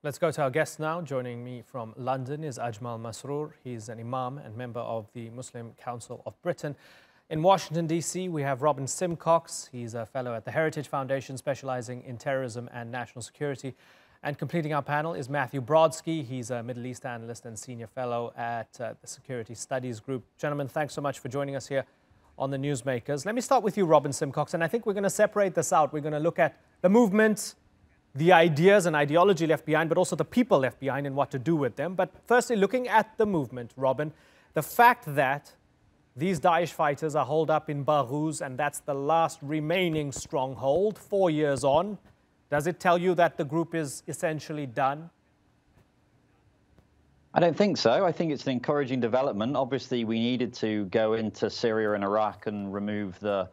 Let's go to our guest now. Joining me from London is Ajmal Masroor. He's an Imam and member of the Muslim Council of Britain. In Washington, D.C., we have Robin Simcox. He's a fellow at the Heritage Foundation, specializing in terrorism and national security. And completing our panel is Matthew Brodsky. He's a Middle East analyst and senior fellow at the Security Studies Group. Gentlemen, thanks so much for joining us here on the Newsmakers. Let me start with you, Robin Simcox. And I think we're going to separate this out. We're going to look at the movement, the ideas and ideology left behind, but also the people left behind and what to do with them. But firstly, looking at the movement, Robin, the fact that these Daesh fighters are holed up in Baghouz, and that's the last remaining stronghold 4 years on, does it tell you that the group is essentially done? I don't think so. I think it's an encouraging development. Obviously, we needed to go into Syria and Iraq and remove the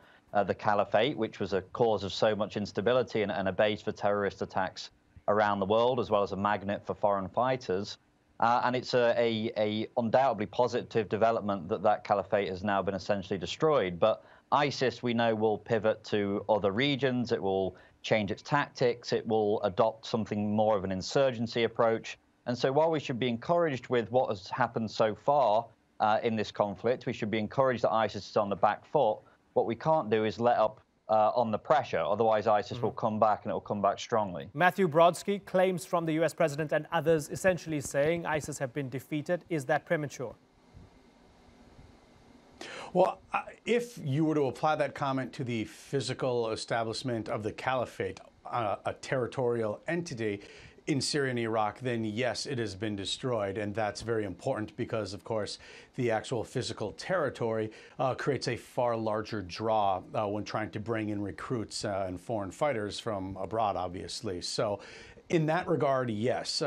caliphate, which was a cause of so much instability and a base for terrorist attacks around the world, as well as a magnet for foreign fighters. And it's a undoubtedly positive development that caliphate has now been essentially destroyed. But ISIS, we know, will pivot to other regions. It will change its tactics. It will adopt something more of an insurgency approach. And so while we should be encouraged with what has happened so far in this conflict, we should be encouraged that ISIS is on the back foot. What we can't do is let up on the pressure. Otherwise, ISIS will come back, and it will come back strongly. Matthew Brodsky, claims from the US president and others essentially saying ISIS have been defeated. Is that premature? Well, if you were to apply that comment to the physical establishment of the caliphate, a territorial entity in Syria and Iraq, then yes, it has been destroyed. And that's very important because, of course, the actual physical territory creates a far larger draw when trying to bring in recruits and foreign fighters from abroad, obviously. So in that regard, yes.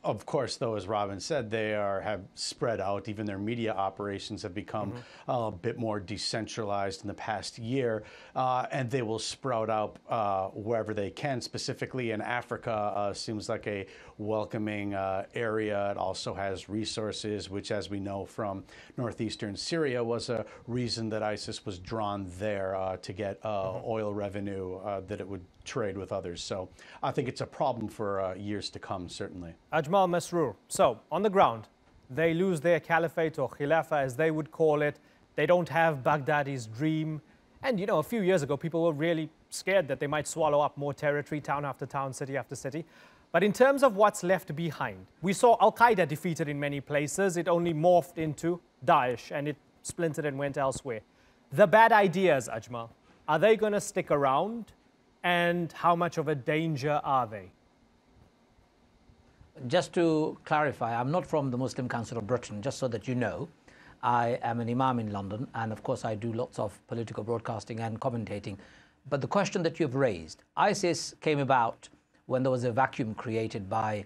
Of course, though, as Robin said, they have spread out. Even their media operations have become a bit more decentralized in the past year, and they will sprout out wherever they can. Specifically in Africa, seems like a welcoming area. It also has resources, which, as we know from northeastern Syria, was a reason that ISIS was drawn there to get oil revenue that it would trade with others. So I think it's a problem for years to come, certainly. Ajmal Masroor. So, on the ground, they lose their caliphate or khilafah, as they would call it. They don't have Baghdadi's dream. And, you know, a few years ago, people were really scared that they might swallow up more territory, town after town, city after city. But in terms of what's left behind, we saw Al-Qaeda defeated in many places. It only morphed into Daesh, and it splintered and went elsewhere. The bad ideas, Ajmal, are they going to stick around? And how much of a danger are they? Just to clarify, I'm not from the Muslim Council of Britain, just so that you know. I am an Imam in London, and of course I do lots of political broadcasting and commentating. But the question that you've raised, ISIS came about when there was a vacuum created by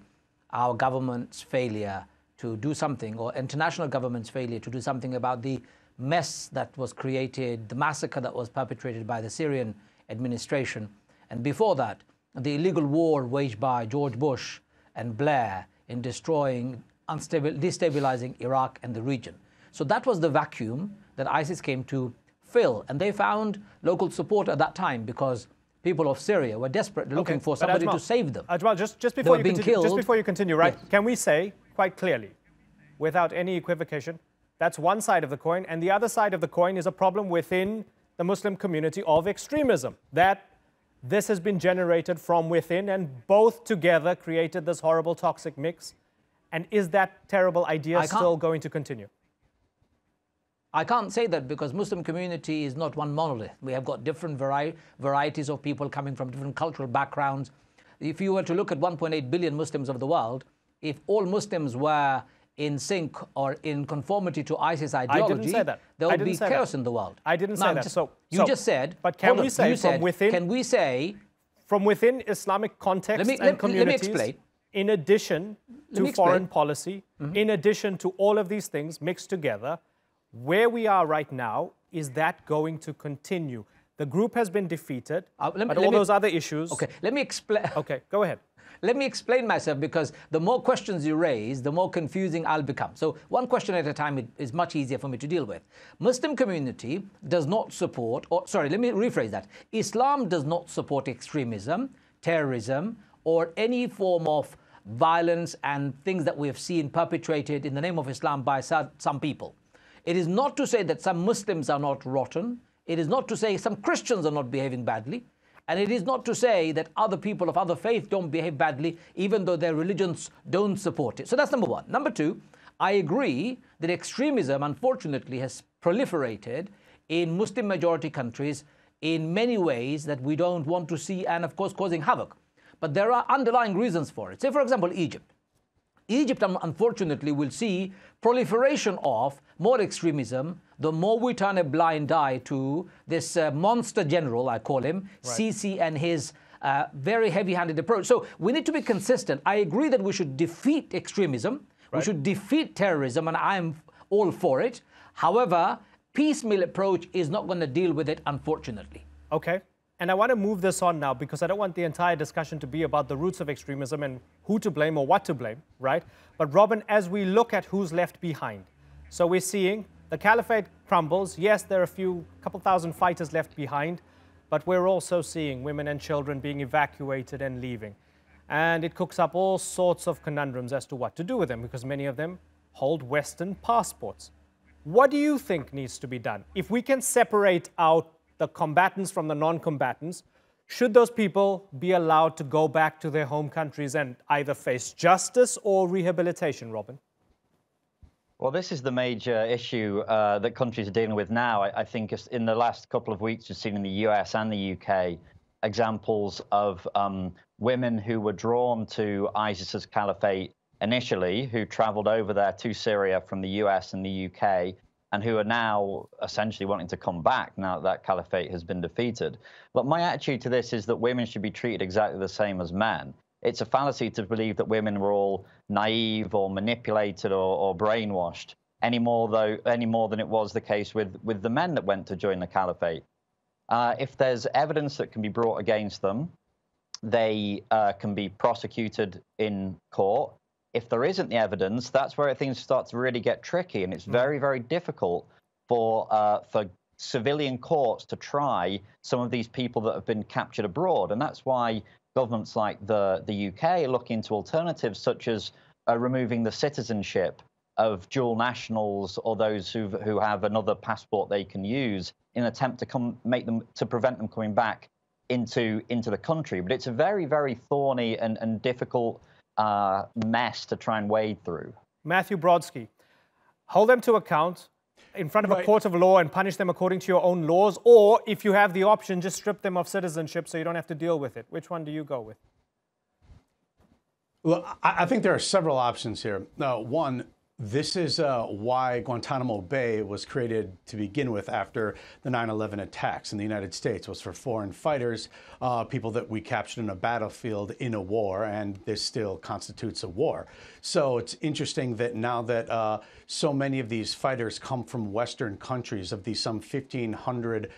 our government's failure to do something, or international government's failure to do something about the mess that was created, the massacre that was perpetrated by the Syrian administration. And before that, the illegal war waged by George Bush and Blair in destroying, destabilizing Iraq and the region. So that was the vacuum that ISIS came to fill. And they found local support at that time because people of Syria were desperately looking for somebody to save them. Ajmal, just before you continue, right? Yes. Can we say quite clearly, without any equivocation, that's one side of the coin, and the other side of the coin is a problem within the Muslim community of extremism, that this has been generated from within, and both together created this horrible toxic mix? And is that terrible idea still going to continue? I can't say that, because Muslim community is not one monolith. We have got different varieties of people coming from different cultural backgrounds. If you were to look at 1.8 billion Muslims of the world, if all Muslims were in sync or in conformity to ISIS ideology, there would be chaos in the world. I didn't say that. So you just said, but can we say from within? Can we say from within Islamic context and communities? Let me explain. In addition to foreign policy, in addition to all of these things mixed together, where we are right now, is that going to continue? The group has been defeated, but all those other issues. Okay, let me explain. Okay, go ahead. Let me explain myself, because the more questions you raise, the more confusing I'll become. So one question at a time is much easier for me to deal with. Muslim community does not support, or sorry, let me rephrase that. Islam does not support extremism, terrorism, or any form of violence and things that we have seen perpetrated in the name of Islam by some people. It is not to say that some Muslims are not rotten. It is not to say some Christians are not behaving badly. And it is not to say that other people of other faith don't behave badly, even though their religions don't support it. So that's number one. Number two, I agree that extremism, unfortunately, has proliferated in Muslim-majority countries in many ways that we don't want to see, and of course causing havoc. But there are underlying reasons for it. Say, for example, Egypt. Egypt, unfortunately, will see proliferation of more extremism the more we turn a blind eye to this monster general, I call him, right, Sisi, and his very heavy-handed approach. So we need to be consistent. I agree that we should defeat extremism. Right. We should defeat terrorism, and I am all for it. However, piecemeal approach is not going to deal with it, unfortunately. Okay. And I want to move this on now because I don't want the entire discussion to be about the roots of extremism and who to blame or what to blame, right? But Robin, as we look at who's left behind, so we're seeing the caliphate crumbles. Yes, there are couple thousand fighters left behind, but we're also seeing women and children being evacuated and leaving. And it cooks up all sorts of conundrums as to what to do with them because many of them hold Western passports. What do you think needs to be done? If we can separate out the combatants from the non-combatants, should those people be allowed to go back to their home countries and either face justice or rehabilitation, Robin? Well, this is the major issue that countries are dealing with now. I think in the last couple of weeks, we've seen in the US and the UK examples of women who were drawn to ISIS's caliphate initially, who traveled over there to Syria from the US and the UK, and who are now essentially wanting to come back now that caliphate has been defeated. But my attitude to this is that women should be treated exactly the same as men. It's a fallacy to believe that women were all naive or manipulated or brainwashed any more than it was the case with the men that went to join the caliphate. If there's evidence that can be brought against them, they can be prosecuted in court. If there isn't the evidence, that's where things start to really get tricky, and it's very, very difficult for civilian courts to try some of these people that have been captured abroad. And that's why governments like the UK look into alternatives such as removing the citizenship of dual nationals or those who have another passport they can use in an attempt to prevent them coming back into the country. But it's a very, very thorny and difficult mess to try and wade through. Matthew Brodsky, hold them to account in front of a court of law and punish them according to your own laws, or if you have the option, just strip them of citizenship so you don't have to deal with it. Which one do you go with? Well, I think there are several options here. One, this is why Guantanamo Bay was created to begin with after the 9/11 attacks in the United States. It was for foreign fighters, people that we captured in a battlefield in a war, and this still constitutes a war. So it's interesting that now that so many of these fighters come from Western countries, of these some 1,500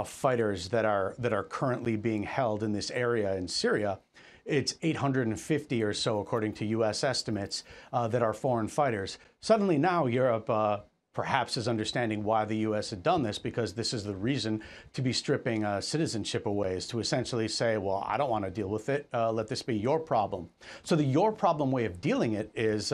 fighters that are currently being held in this area in Syria, it's 850 or so, according to U.S. estimates, that are foreign fighters. Suddenly now Europe perhaps is understanding why the U.S. had done this, because this is the reason to be stripping citizenship away, is to essentially say, well, I don't want to deal with it. Let this be your problem. So the your problem way of dealing it is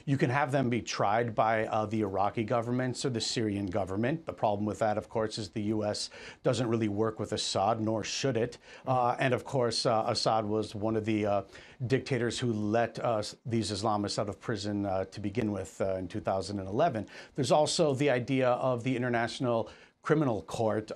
you can have them be tried by the Iraqi governments or the Syrian government. The problem with that, of course, is the U.S. doesn't really work with Assad, nor should it. And of course, Assad was one of the dictators who let these Islamists out of prison to begin with in 2011. There's also the idea of the International Criminal Court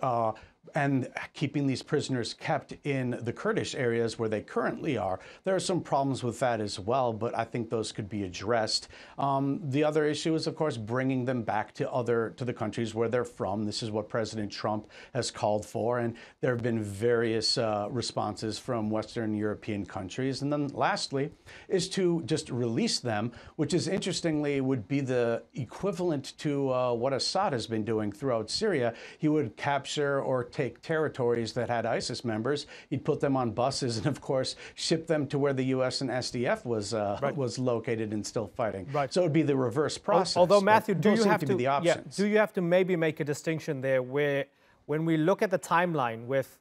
and keeping these prisoners kept in the Kurdish areas where they currently are. There are some problems with that as well, but I think those could be addressed. The other issue is, of course, bringing them back to the countries where they're from. This is what President Trump has called for, and there have been various responses from Western European countries. And then lastly is to just release them, which is interestingly would be the equivalent to what Assad has been doing throughout Syria. He would capture or take territories that had ISIS members. He'd put them on buses and, of course, ship them to where the U.S. and SDF was located and still fighting. Right. So it would be the reverse process. Although, Matthew, do you have to be the options. Do you have to maybe make a distinction there where, when we look at the timeline with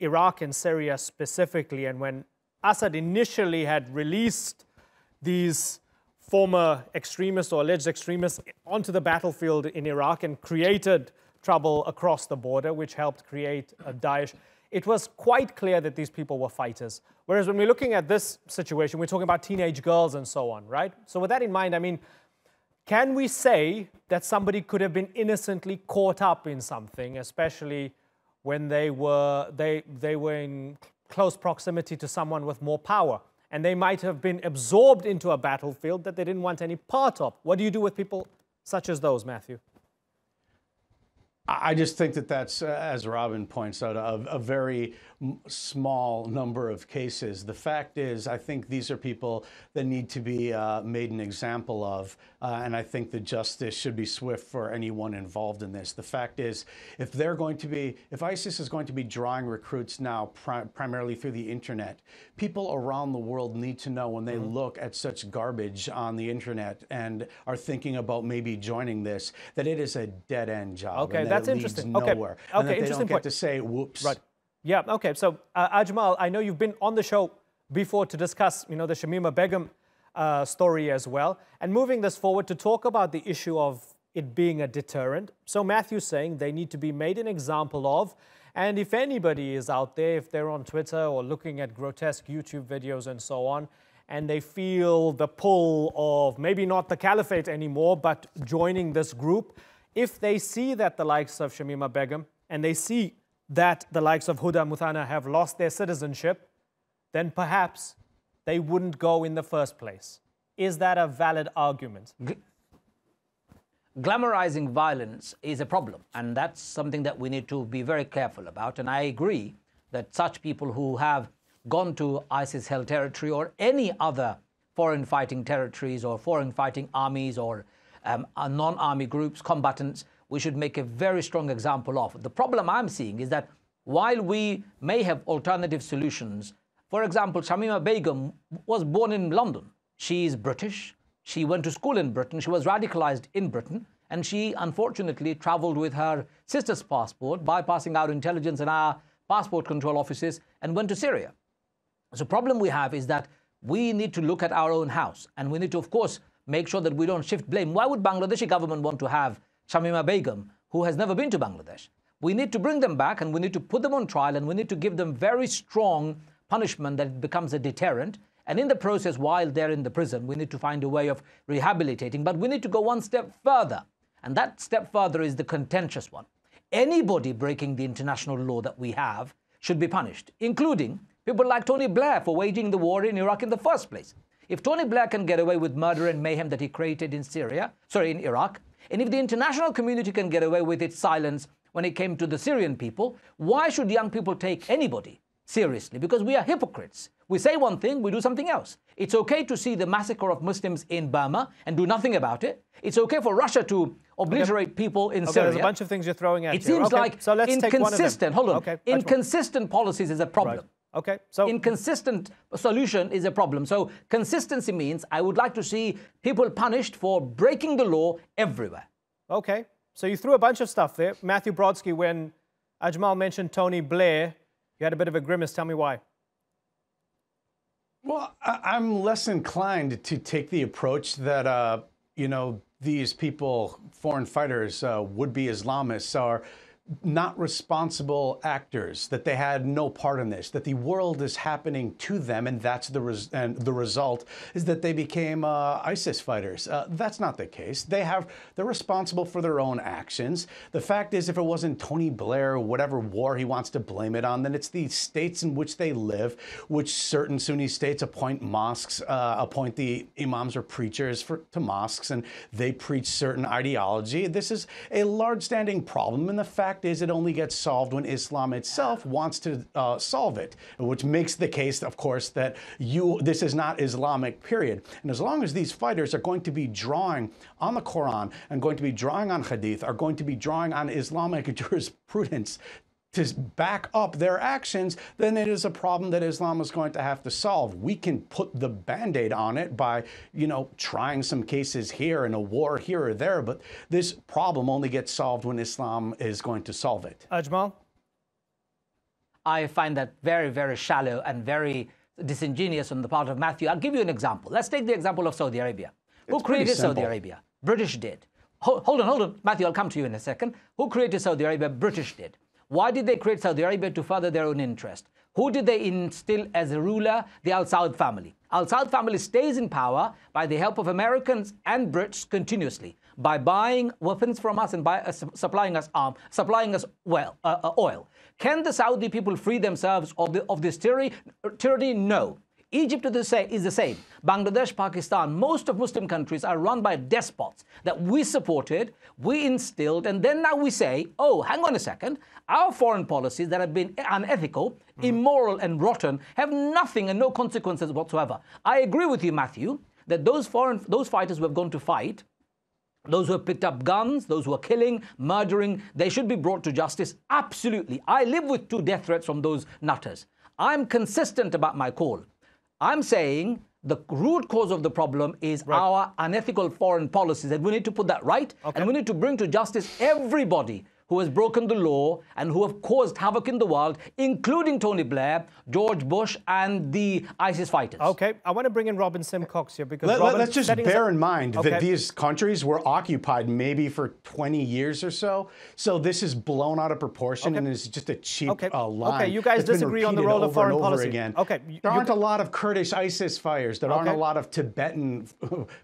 Iraq and Syria specifically, and when Assad initially had released these former extremists or alleged extremists onto the battlefield in Iraq and created trouble across the border, which helped create Daesh. It was quite clear that these people were fighters. Whereas when we're looking at this situation, we're talking about teenage girls and so on, right? So with that in mind, I mean, can we say that somebody could have been innocently caught up in something, especially when they were in close proximity to someone with more power, and they might have been absorbed into a battlefield that they didn't want any part of? What do you do with people such as those, Matthew? I just think that that's, as Robin points out, a very small number of cases. The fact is, I think these are people that need to be made an example of, and I think the justice should be swift for anyone involved in this. The fact is, if ISIS is going to be drawing recruits now primarily through the internet, people around the world need to know when they look at such garbage on the internet and are thinking about maybe joining this, that it is a dead-end job. Okay, that's interesting. Nowhere. Okay, and that interesting they don't point. get to say, whoops. Right. Yeah, okay. So, Ajmal, I know you've been on the show before to discuss, the Shamima Begum story as well. And moving this forward to talk about the issue of it being a deterrent. So Matthew's saying they need to be made an example of. And if anybody is out there, if they're on Twitter or looking at grotesque YouTube videos and so on, and they feel the pull of maybe not the caliphate anymore, but joining this group, if they see that the likes of Shamima Begum and they see that the likes of Huda Muthana have lost their citizenship, then perhaps they wouldn't go in the first place. Is that a valid argument? Glamorizing violence is a problem, and that's something that we need to be very careful about. And I agree that such people who have gone to ISIS-held territory or any other foreign fighting territories or foreign fighting armies or non-army groups, combatants, we should make a very strong example of. The problem I'm seeing is that while we may have alternative solutions, for example, Shamima Begum was born in London. She is British. She went to school in Britain. She was radicalized in Britain. And she, unfortunately, traveled with her sister's passport, bypassing our intelligence and our passport control offices, and went to Syria. So the problem we have is that we need to look at our own house. And we need to, of course, make sure that we don't shift blame. Why would Bangladeshi government want to have Shamima Begum, who has never been to Bangladesh? We need to bring them back, and we need to put them on trial, and we need to give them very strong punishment that it becomes a deterrent. And in the process, while they're in the prison, we need to find a way of rehabilitating. But we need to go one step further. And that step further is the contentious one. Anybody breaking the international law that we have should be punished, including people like Tony Blair for waging the war in Iraq in the first place. If Tony Blair can get away with murder and mayhem that he created in Iraq, and if the international community can get away with its silence when it came to the Syrian people, why should young people take anybody seriously? Because we are hypocrites. We say one thing, we do something else. It's okay to see the massacre of Muslims in Burma and do nothing about it. It's okay for Russia to obliterate people in Syria. There's a bunch of things you're throwing at It seems like so let's inconsistent, hold on, inconsistent policies is a problem. Right. Okay, so inconsistent solution is a problem. So consistency means I would like to see people punished for breaking the law everywhere. Okay, so you threw a bunch of stuff there. Matthew Brodsky, when Ajmal mentioned Tony Blair, you had a bit of a grimace. Tell me why. Well, I'm less inclined to take the approach that, these people, foreign fighters, would-be Islamists, are not responsible actors, that they had no part in this, that the world is happening to them, and that's the result is that they became ISIS fighters. That's not the case. They're responsible for their own actions. The fact is, if it wasn't Tony Blair or whatever war he wants to blame it on, then it's the states in which they live, which certain Sunni states appoint mosques, appoint the imams or preachers to mosques, and they preach certain ideology. This is a large standing problem, and the fact is it only gets solved when Islam itself wants to solve it, which makes the case, of course, that this is not Islamic, period. And as long as these fighters are going to be drawing on the Quran and going to be drawing on Hadith, are going to be drawing on Islamic jurisprudence to back up their actions, then it is a problem that Islam is going to have to solve. We can put the Band-Aid on it by, trying some cases here and a war here or there, but this problem only gets solved when Islam is going to solve it. Ajmal? I find that very, very shallow and very disingenuous on the part of Matthew. I'll give you an example. Let's take the example of Saudi Arabia. Who created Saudi Arabia? British did. Hold on. Matthew, I'll come to you in a second. Who created Saudi Arabia? British did. Why did they create Saudi Arabia? To further their own interest. Who did they instill as a ruler? The Al Saud family. Al Saud family stays in power by the help of Americans and Brits continuously, by buying weapons from us and by supplying us oil. Can the Saudi people free themselves of this tyranny? No. Egypt is the same. Bangladesh, Pakistan, most of Muslim countries are run by despots that we supported, we instilled, and then now we say, oh, hang on a second, our foreign policies that have been unethical, immoral, and rotten have nothing and no consequences whatsoever. I agree with you, Matthew, that those fighters who have gone to fight, those who have picked up guns, those who are killing, murdering, they should be brought to justice. Absolutely. I live with 2 death threats from those nutters. I'm consistent about my call. I'm saying the root cause of the problem is our unethical foreign policies, and we need to put that right, and we need to bring to justice everybody who has broken the law and who have caused havoc in the world, including Tony Blair, George Bush, and the ISIS fighters. Okay, I want to bring in Robin Simcox here because let's just bear in mind that these countries were occupied maybe for 20 years or so. So this is blown out of proportion and is just a cheap lie. Okay, you guys disagree on the role of foreign policy. Again. Okay, there aren't a lot of Kurdish ISIS fighters. There aren't a lot of Tibetan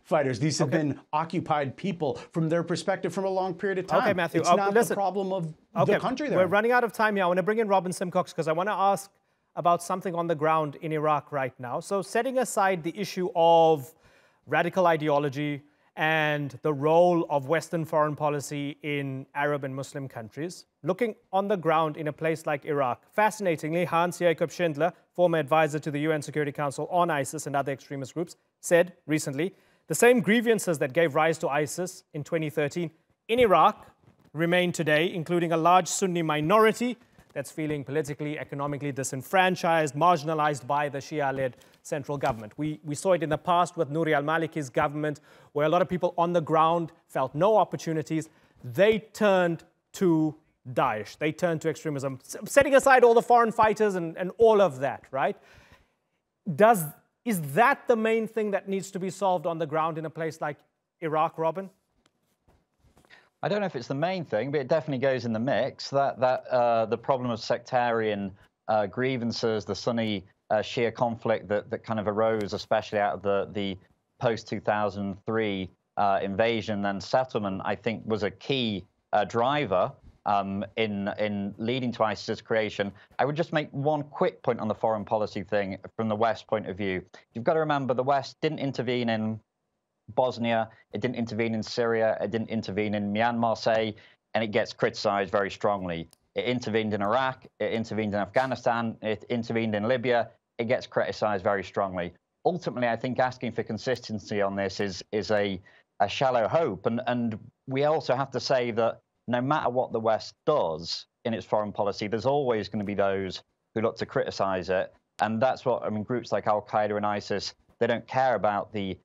fighters. These have been occupied people from their perspective from a long period of time. Okay, Matthew. It's not the problem of the country there. We're running out of time here. I want to bring in Robin Simcox because I want to ask about something on the ground in Iraq right now. So setting aside the issue of radical ideology and the role of Western foreign policy in Arab and Muslim countries, looking on the ground in a place like Iraq, fascinatingly, Hans-Jakob Schindler, former advisor to the UN Security Council on ISIS and other extremist groups, said recently, the same grievances that gave rise to ISIS in 2013 in Iraq remain today, including a large Sunni minority that's feeling politically, economically disenfranchised, marginalized by the Shia-led central government. We saw it in the past with Nouri al-Maliki's government, where a lot of people on the ground felt no opportunities. They turned to Daesh. They turned to extremism, setting aside all the foreign fighters and all of that, right? Is that the main thing that needs to be solved on the ground in a place like Iraq, Robin? I don't know if it's the main thing, but it definitely goes in the mix. The problem of sectarian grievances, the Sunni Shia conflict that kind of arose, especially out of the post-2003 invasion and settlement, I think was a key driver in leading to ISIS's creation. I would just make one quick point on the foreign policy thing from the West point of view. You've got to remember the West didn't intervene in Bosnia, it didn't intervene in Syria, it didn't intervene in Myanmar, say, and it gets criticized very strongly. It intervened in Iraq, it intervened in Afghanistan, it intervened in Libya, it gets criticized very strongly. Ultimately, I think asking for consistency on this is a shallow hope. And we also have to say that no matter what the West does in its foreign policy, there's always going to be those who look to criticize it. And that's what, I mean, groups like Al-Qaeda and ISIS, they don't care about the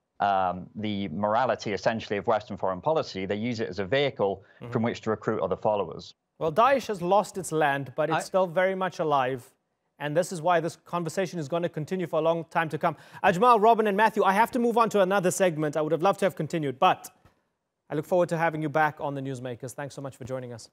morality, essentially, of Western foreign policy. They use it as a vehicle from which to recruit other followers. Well, Daesh has lost its land, but it's still very much alive. And this is why this conversation is going to continue for a long time to come. Ajmal, Robin, and Matthew, I have to move on to another segment. I would have loved to have continued, but I look forward to having you back on the Newsmakers. Thanks so much for joining us.